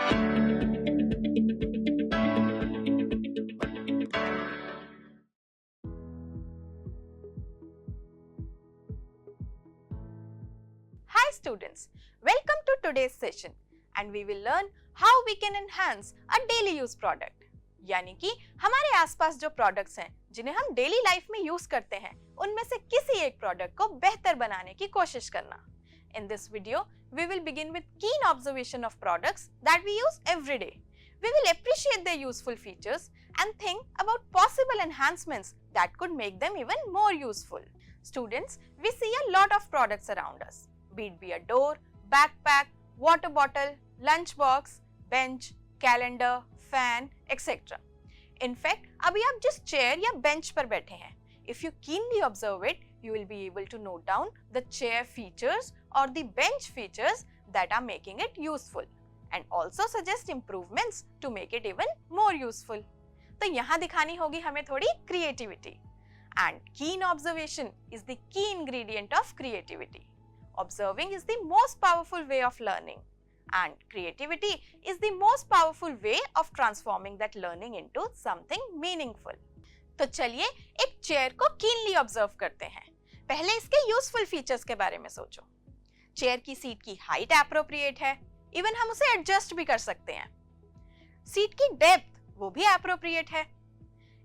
Hi students, welcome to today's session and we will learn how we can enhance a daily use product. यानी कि हमारे आसपास जो products हैं जिन्हें हम डेली लाइफ में यूज करते हैं उनमें से किसी एक प्रोडक्ट को बेहतर बनाने की कोशिश करना. In this video, we will begin with keen observation of products that we use every day. We will appreciate their useful features and think about possible enhancements that could make them even more useful. Students, we see a lot of products around us. Be it be a door, backpack, water bottle, lunch box, bench, calendar, fan, etc. In fact, अभी आप जिस chair या bench पर बैठे हैं, if you keenly observe it, you will be able to note down the chair features or the bench features that are making it useful and also suggest improvements to make it even more useful. तो यहाँ दिखानी होगी हमें थोड़ी creativity. And keen observation is the key ingredient of creativity. Observing is the most powerful way of learning and creativity is the most powerful way of transforming that learning into something meaningful. तो चलिए एक chair को keenly observe करते हैं. पहले इसके useful features के बारे में सोचो. चेयर की सीट की height appropriate है, even हम उसे adjust भी कर सकते हैं. सीट की depth वो भी appropriate है.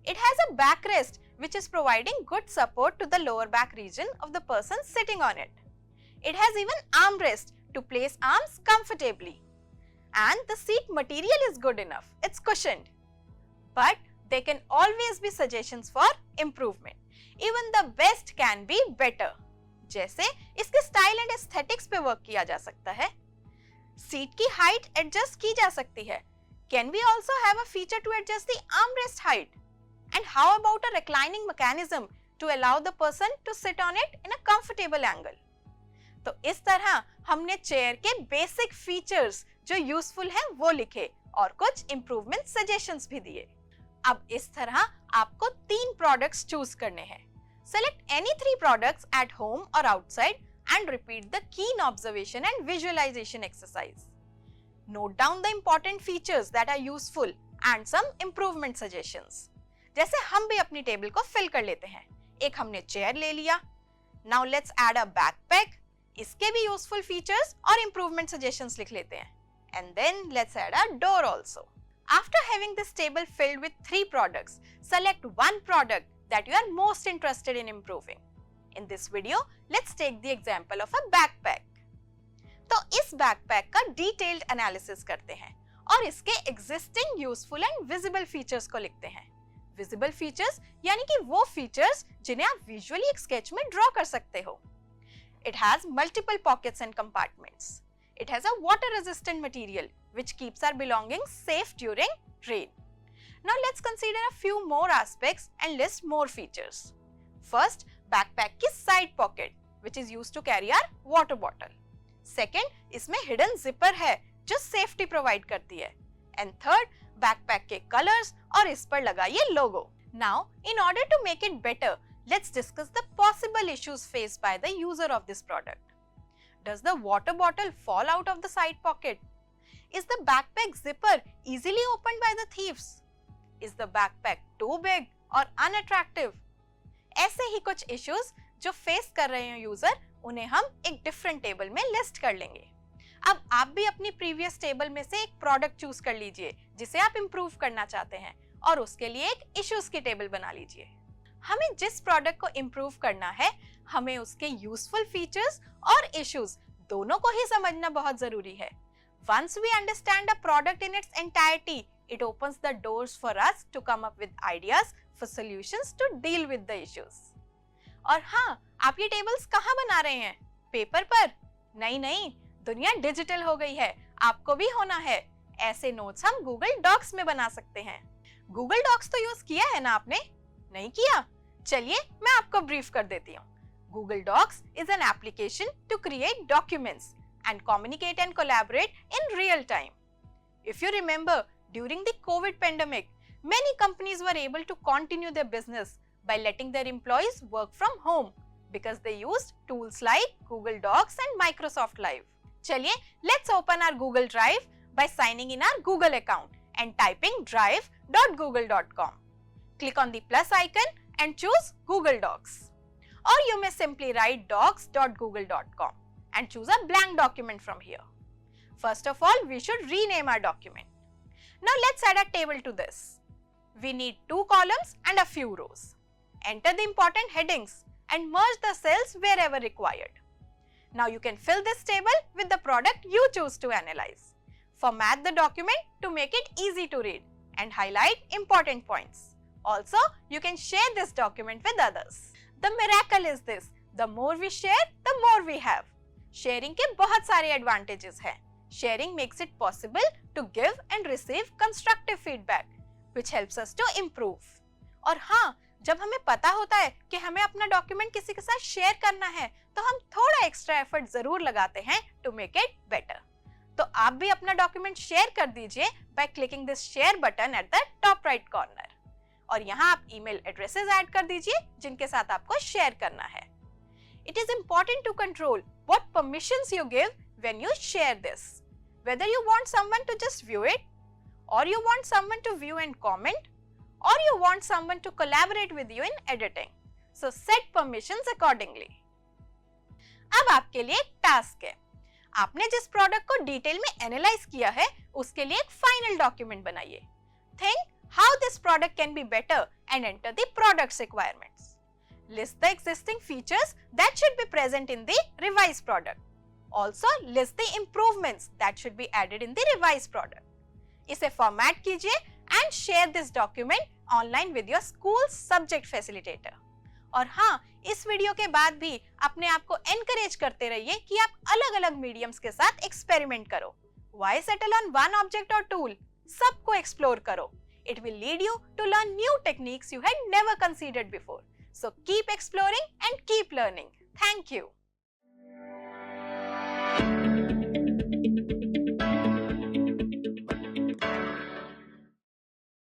It has a backrest which is providing good support to the lower back region of the person sitting on it. It has even armrest to place arms comfortably. And the seat material is good enough. It's cushioned. But there can always be suggestions for improvement. Even the best can be better. जैसे इसके style and aesthetics पे work किया जा सकता है. Seat की height adjust की जा सकती है. Can we also have a feature to adjust the armrest height? And how about a reclining mechanism to allow the person to sit on it in a comfortable angle? तो इस तरह हमने chair के basic features जो useful हैं वो लिखे और कुछ इम्प्रूवमेंट सजेशंस भी दिए. अब इस तरह आपको 3 प्रोडक्ट्स चूज करने हैं. Select any 3 products at home और outside and repeat the keen observation and visualisation exercise. Note down the important features that are useful and some improvement suggestions. जैसे हम भी अपनी टेबल को फिल कर लेते हैं. एक हमने चेयर ले लिया. Now let's add a backpack. इसके भी यूजफुल फीचर्स और इम्प्रूवमेंट सजेशंस लिख लेते हैं. And then let's add a door also. After having this table filled with 3 products, select one product that you are most interested in improving. In this video let's take the example of a backpack. तो इस backpack का detailed analysis करते हैं और इसके existing useful and visible features को लिखते हैं. विजिबल फीचर्स यानी कि वो फीचर्स जिन्हें आप विजुअली एक स्केच में ड्रॉ कर सकते हो. It has multiple pockets and compartments. It has a water-resistant material which keeps our belongings safe during rain. Now let's consider a few more aspects and list more features. First, backpack की side pocket which is used to carry our water bottle. Second, इसमें hidden zipper है जो safety provide करती है. And third, backpack के colors और इस पर लगा ये logo. Now, in order to make it better, let's discuss the possible issues faced by the user of this product. Does the water bottle fall out of the side pocket? Is the backpack zipper easily opened by the thieves? Is the backpack too big or unattractive? ऐसे ही कुछ issues जो face कर रहे हैं user, उन्हें हम एक different table में लिस्ट कर लेंगे. अब आप भी अपनी previous टेबल में से एक प्रोडक्ट चूज कर लीजिए जिसे आप इम्प्रूव करना चाहते हैं और उसके लिए एक इश्यूज की टेबल बना लीजिए. हमें जिस प्रोडक्ट को इम्प्रूव करना है, हमें उसके यूजफुल फीचर्स और इश्यूज दोनों को ही समझना बहुत जरूरी है. Once we understand a product in its entirety, it opens the doors for us to come up with ideas for solutions to deal with the issues. और हाँ, आप ये टेबल्स कहाँ बना रहे हैं? पेपर पर? नहीं, दुनिया डिजिटल हो गई है, आपको भी होना है. ऐसे नोट्स हम गूगल डॉक्स में बना सकते हैं. गूगल डॉक्स तो यूज किया है ना आपने? नहीं किया? चलिए मैं आपको ब्रीफ कर देती हूँ. Google Docs is an application to create documents and communicate and collaborate in real time. If you remember, during the COVID pandemic, many companies were able to continue their business by letting their employees work from home because they used tools like Google Docs and Microsoft Live. चलिए, let's open our Google Drive by signing in our Google account and typing drive.google.com. Click on the plus icon and choose Google Docs. Or you may simply write docs.google.com and choose a blank document from here. First of all, we should rename our document. Now let's add a table to this. We need 2 columns and a few rows. Enter the important headings and merge the cells wherever required. Now you can fill this table with the product you choose to analyze. Format the document to make it easy to read and highlight important points. Also, you can share this document with others. The miracle is this, the more we share, the more we have. Sharing के बहुत सारे advantages हैं. Sharing makes it possible to give and receive constructive feedback, which helps us to improve. और हाँ, जब हमें पता होता है कि हमें अपना डॉक्यूमेंट किसी के साथ शेयर करना है, तो हम थोड़ा एक्स्ट्रा एफर्ट जरूर लगाते हैं to make it better. तो आप भी अपना डॉक्यूमेंट शेयर कर दीजिए by clicking this share button at the top right corner. और यहाँ आप ईमेल एड्रेसेस ऐड कर दीजिए जिनके साथ आपको शेयर करना है. It is important to control what permissions you give when you share this. Whether you want someone to just view it, or you want someone to view and comment, or you want someone to collaborate with you in editing. So set permissions accordingly. अब आपके लिए एक task है. आपने जिस product को detail में analyse किया है, उसके लिए एक फाइनल डॉक्यूमेंट बनाइए. Think how this product can be better and enter the product's requirements. List the existing features that should be present in the revised product. Also, list the improvements that should be added in the revised product. इसे format कीजिए and share this document online with your school's subject facilitator. और हाँ, इस video के बाद भी अपने आप को encourage करते रहिए कि आप अलग-अलग मीडियम्स के साथ एक्सपेरिमेंट करो. Why settle on one object or tool? सबको एक्सप्लोर करो. It will lead you to learn new techniques you had never considered before. So keep exploring and keep learning. Thank you.